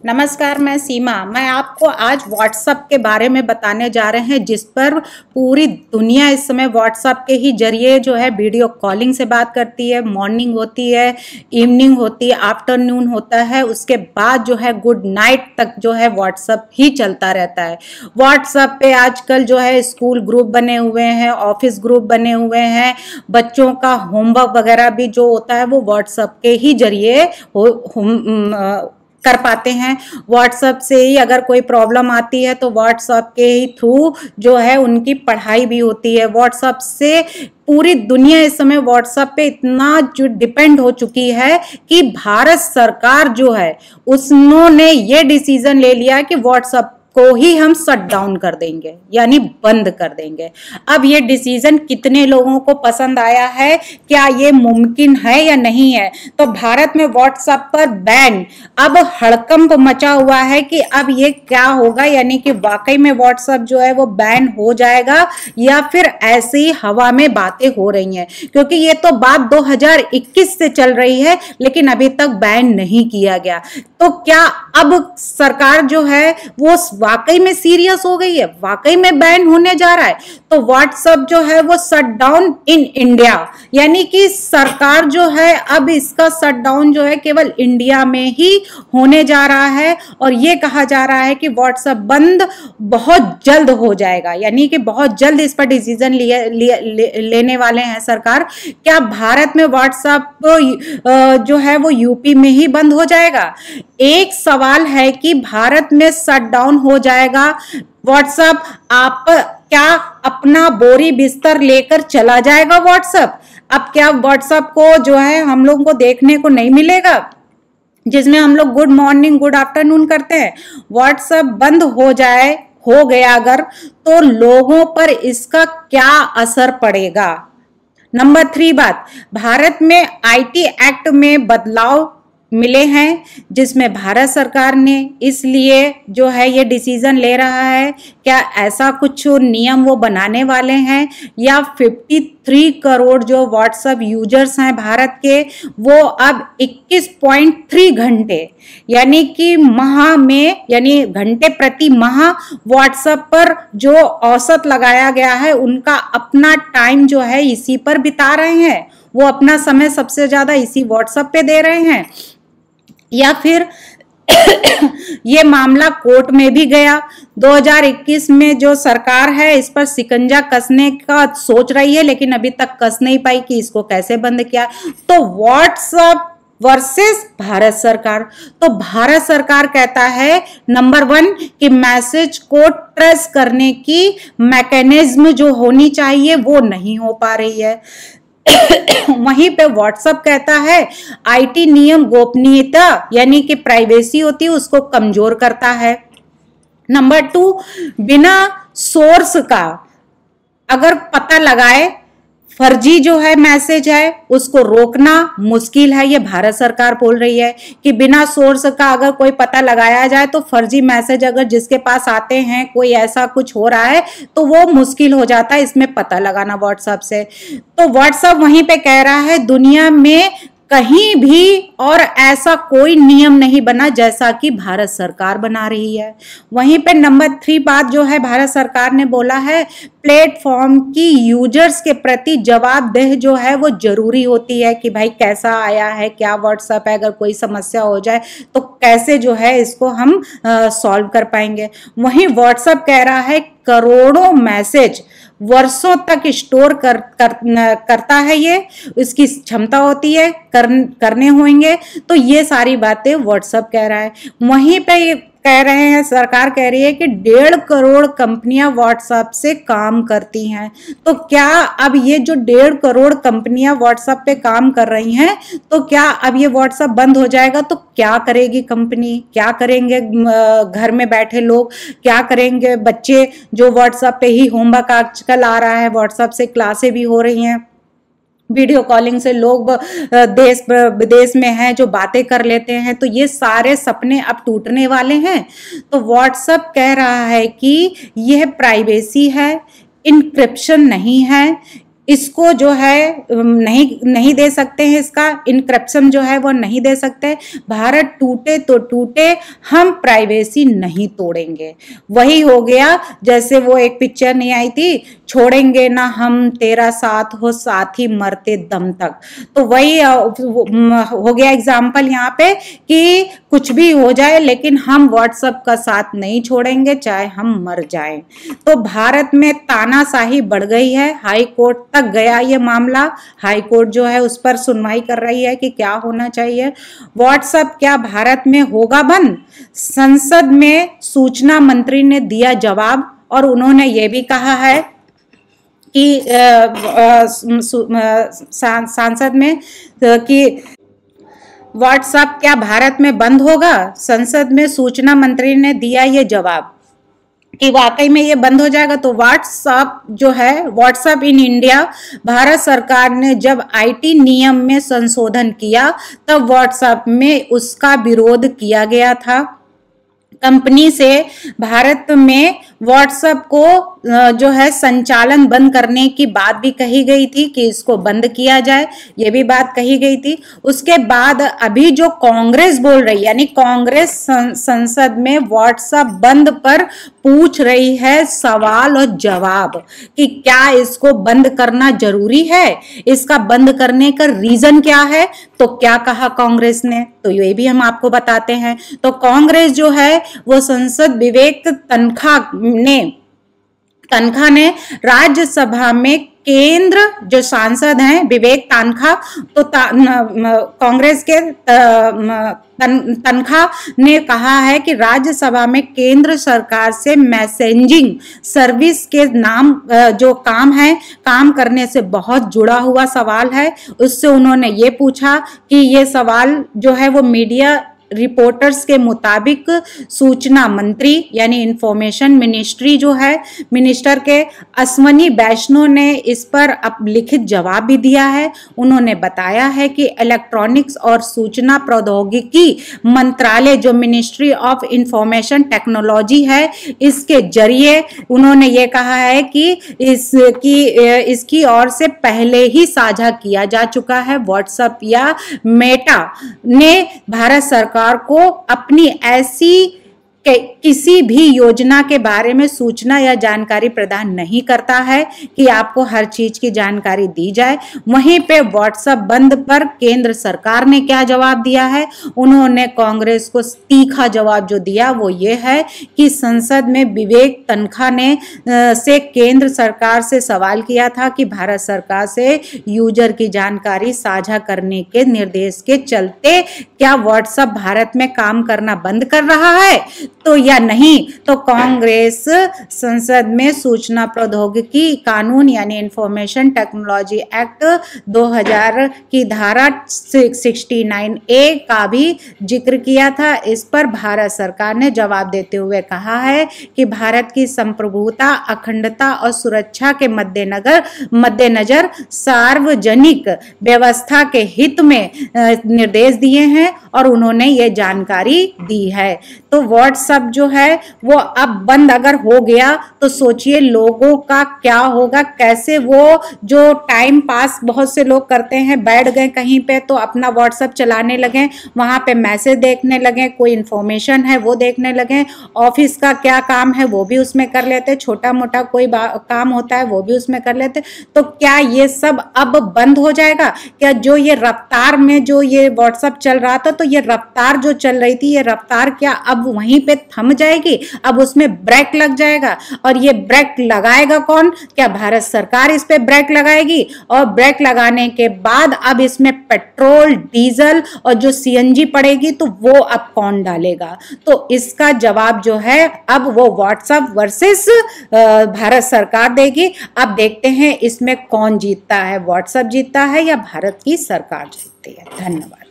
नमस्कार, मैं सीमा। मैं आपको आज व्हाट्सएप के बारे में बताने जा रहे हैं, जिस पर पूरी दुनिया इस समय व्हाट्सएप के ही जरिए जो है वीडियो कॉलिंग से बात करती है। मॉर्निंग होती है, इवनिंग होती है, आफ्टरनून होता है, उसके बाद जो है गुड नाइट तक जो है व्हाट्सएप ही चलता रहता है। व्हाट्सएप पे आजकल जो है स्कूल ग्रुप बने हुए हैं, ऑफिस ग्रुप बने हुए हैं, बच्चों का होमवर्क वगैरह भी जो होता है वो व्हाट्सएप के ही जरिए कर पाते हैं। व्हाट्सएप से ही अगर कोई प्रॉब्लम आती है तो व्हाट्सएप के ही थ्रू जो है उनकी पढ़ाई भी होती है। व्हाट्सएप से पूरी दुनिया इस समय व्हाट्सएप पे इतना जो डिपेंड हो चुकी है कि भारत सरकार जो है उन्होंने ये डिसीजन ले लिया कि व्हाट्सएप को ही हम शट डाउन कर देंगे, यानी बंद कर देंगे। अब ये डिसीजन कितने लोगों को पसंद आया है, क्या ये मुमकिन है या नहीं है? तो भारत में व्हाट्सएप पर बैन अब हड़कंप मचा हुआ है कि अब ये क्या होगा, यानी कि वाकई में व्हाट्सएप जो है वो बैन हो जाएगा या फिर ऐसे ही हवा में बातें हो रही हैं। क्योंकि ये तो बात 2021 से चल रही है लेकिन अभी तक बैन नहीं किया गया। तो क्या अब सरकार जो है वो वाकई में सीरियस हो गई है, वाकई में बैन होने जा रहा है? तो व्हाट्सएप जो है वो शट डाउन इन इंडिया, यानी कि सरकार जो है अब इसका शट डाउन जो है केवल इंडिया में ही होने जा रहा है। और ये कहा जा रहा है कि व्हाट्सएप बंद बहुत जल्द हो जाएगा, यानी कि बहुत जल्द इस पर डिसीजन लेने वाले हैं सरकार। क्या भारत में व्हाट्सएप जो है वो यूपी में ही बंद हो जाएगा? एक सवाल है कि भारत में शट डाउन हो जाएगा व्हाट्सएप, आप क्या अपना बोरी बिस्तर लेकर चला जाएगा व्हाट्सएप? अब क्या व्हाट्सएप को जो है हम लोगों को देखने को नहीं मिलेगा जिसमें हम लोग गुड मॉर्निंग गुड आफ्टरनून करते हैं? व्हाट्सएप बंद हो गया अगर, तो लोगों पर इसका क्या असर पड़ेगा? नंबर 3 बात, भारत में आईटी एक्ट में बदलाव मिले हैं जिसमें भारत सरकार ने इसलिए जो है ये डिसीजन ले रहा है। क्या ऐसा कुछ नियम वो बनाने वाले हैं या 53 करोड़ जो व्हाट्सएप यूजर्स हैं भारत के, वो अब 21.3 घंटे यानी कि माह में, यानी घंटे प्रति माह व्हाट्सएप पर जो औसत लगाया गया है उनका अपना टाइम जो है इसी पर बिता रहे हैं, वो अपना समय सबसे ज्यादा इसी व्हाट्सएप पे दे रहे हैं? या फिर ये मामला कोर्ट में भी गया। 2021 में जो सरकार है इस पर शिकंजा कसने का सोच रही है लेकिन अभी तक कस नहीं पाई कि इसको कैसे बंद किया। तो व्हाट्सएप वर्सेस भारत सरकार, तो भारत सरकार कहता है नंबर 1 कि मैसेज को ट्रेस करने की मैकेनिज्म जो होनी चाहिए वो नहीं हो पा रही है। वहीं पे व्हाट्सएप कहता है आईटी नियम गोपनीयता यानी कि प्राइवेसी होती है उसको कमजोर करता है। नंबर 2, बिना सोर्स का अगर पता लगाए फर्जी जो है मैसेज है उसको रोकना मुश्किल है। ये भारत सरकार बोल रही है कि बिना सोर्स का अगर कोई पता लगाया जाए तो फर्जी मैसेज अगर जिसके पास आते हैं, कोई ऐसा कुछ हो रहा है तो वो मुश्किल हो जाता है इसमें पता लगाना व्हाट्सएप से। तो व्हाट्सएप वहीं पे कह रहा है दुनिया में कहीं भी और ऐसा कोई नियम नहीं बना जैसा कि भारत सरकार बना रही है। वहीं पे नंबर 3 बात जो है भारत सरकार ने बोला है प्लेटफॉर्म की यूजर्स के प्रति जवाबदेह जो है वो जरूरी होती है कि भाई कैसा आया है, क्या व्हाट्सएप है, अगर कोई समस्या हो जाए तो कैसे जो है इसको हम सॉल्व कर पाएंगे। वहीं व्हाट्सएप कह रहा है करोड़ों मैसेज वर्षों तक स्टोर करता है, ये इसकी क्षमता होती है करने होंगे। तो ये सारी बातें व्हाट्सएप कह रहा है। वहीं पे ये कह रहे हैं, सरकार कह रही है कि 1.5 करोड़ कंपनियां व्हाट्सएप से काम करती हैं। तो क्या अब ये जो 1.5 करोड़ कंपनियां व्हाट्सएप पे काम कर रही हैं तो क्या अब ये व्हाट्सएप बंद हो जाएगा तो क्या करेगी कंपनी, क्या करेंगे घर में बैठे लोग, क्या करेंगे बच्चे जो व्हाट्सएप पे ही होमवर्क आजकल आ रहा है, व्हाट्सएप से क्लासें भी हो रही हैं, वीडियो कॉलिंग से लोग देश विदेश में हैं जो बातें कर लेते हैं, तो ये सारे सपने अब टूटने वाले हैं। तो व्हाट्सएप कह रहा है कि यह प्राइवेसी है, इनक्रिप्शन नहीं है, इसको जो है नहीं दे सकते हैं, इसका इनक्रप्शन जो है वो नहीं दे सकते। भारत टूटे तो टूटे, हम प्राइवेसी नहीं तोड़ेंगे। वही हो गया जैसे वो एक पिक्चर नहीं आई थी, छोड़ेंगे ना हम तेरा साथ हो साथी मरते दम तक। तो वही हो गया एग्जाम्पल यहाँ पे कि कुछ भी हो जाए लेकिन हम व्हाट्सएप का साथ नहीं छोड़ेंगे, चाहे हम मर जाएं। तो भारत में तानाशाही बढ़ गई है, हाई कोर्ट तक गया ये मामला। हाई कोर्ट जो है उस पर सुनवाई कर रही है कि क्या होना चाहिए। व्हाट्सएप क्या भारत में होगा बंद? संसद में सूचना मंत्री ने दिया जवाब और उन्होंने ये भी कहा है कि सांसद में कि व्हाट्सएप क्या भारत में बंद होगा? संसद में सूचना मंत्री ने दिया ये जवाब कि वाकई में ये बंद हो जाएगा। तो व्हाट्सएप जो है, व्हाट्सएप इन इंडिया, भारत सरकार ने जब आईटी नियम में संशोधन किया तब व्हाट्सएप में उसका विरोध किया गया था। कंपनी से भारत में व्हाट्सएप को जो है संचालन बंद करने की बात भी कही गई थी कि इसको बंद किया जाए, ये भी बात कही गई थी। उसके बाद अभी जो कांग्रेस बोल रही, यानी कांग्रेस संसद में व्हाट्सएप बंद पर पूछ रही है सवाल और जवाब कि क्या इसको बंद करना जरूरी है, इसका बंद करने का रीजन क्या है। तो क्या कहा कांग्रेस ने, तो ये भी हम आपको बताते हैं। तो कांग्रेस जो है वो संसद विवेक तनखा ने राज्यसभा में केंद्र जो सांसद हैं विवेक तनखा, तो कांग्रेस के तनखा ने कहा है कि राज्यसभा में केंद्र सरकार से मैसेजिंग सर्विस के नाम जो काम करने से बहुत जुड़ा हुआ सवाल है। उससे उन्होंने ये पूछा कि ये सवाल जो है वो मीडिया रिपोर्टर्स के मुताबिक सूचना मंत्री यानी इंफॉर्मेशन मिनिस्ट्री जो है, मिनिस्टर के अश्वनी वैष्णव ने इस पर अब लिखित जवाब भी दिया है। उन्होंने बताया है कि इलेक्ट्रॉनिक्स और सूचना प्रौद्योगिकी मंत्रालय जो मिनिस्ट्री ऑफ इंफॉर्मेशन टेक्नोलॉजी है, इसके जरिए उन्होंने ये कहा है कि इसकी ओर से पहले ही साझा किया जा चुका है। व्हाट्सएप या मेटा ने भारत सरकार को अपनी ऐसी किसी भी योजना के बारे में सूचना या जानकारी प्रदान नहीं करता है कि आपको हर चीज की जानकारी दी जाए। वहीं पे व्हाट्सएप बंद पर केंद्र सरकार ने क्या जवाब दिया है, उन्होंने कांग्रेस को तीखा जवाब जो दिया वो ये है कि संसद में विवेक तनखा ने से केंद्र सरकार से सवाल किया था कि भारत सरकार से यूजर की जानकारी साझा करने के निर्देश के चलते क्या व्हाट्सएप भारत में काम करना बंद कर रहा है तो या नहीं। तो कांग्रेस संसद में सूचना प्रौद्योगिकी कानून यानी इंफॉर्मेशन टेक्नोलॉजी एक्ट 2000 की धारा 69A का भी जिक्र किया था। इस पर भारत सरकार ने जवाब देते हुए कहा है कि भारत की संप्रभुता, अखंडता और सुरक्षा के मद्देनजर सार्वजनिक व्यवस्था के हित में निर्देश दिए हैं और उन्होंने ये जानकारी दी है। तो व्हाट्सएप जो है वो अब बंद अगर हो गया तो सोचिए लोगों का क्या होगा, कैसे वो जो टाइम पास बहुत से लोग करते हैं, बैठ गए कहीं पे तो अपना व्हाट्सएप चलाने लगे, वहां पे मैसेज देखने लगे, कोई इंफॉर्मेशन है वो देखने लगे, ऑफिस का क्या काम है वो भी उसमें कर लेते, छोटा मोटा कोई काम होता है वो भी उसमें कर लेते। तो क्या ये सब अब बंद हो जाएगा? क्या जो ये रफ्तार में जो ये व्हाट्सएप चल रहा था, तो ये रफ्तार जो चल रही थी, ये रफ्तार क्या अब वहीं पे थम जाएगी? अब उसमें ब्रेक लग जाएगा। और ये ब्रेक लगाएगा कौन? क्या भारत सरकार इस पे ब्रेक लगाएगी? और ब्रेक लगाने के बाद अब इसमें पेट्रोल, डीजल और जो सीएनजी पड़ेगी तो वो अब कौन डालेगा? तो इसका जवाब जो है अब वो व्हाट्सएप वर्सेस भारत सरकार देगी। अब देखते हैं इसमें कौन जीतता है, व्हाट्सएप जीतता है या भारत की सरकार जीतती है। धन्यवाद।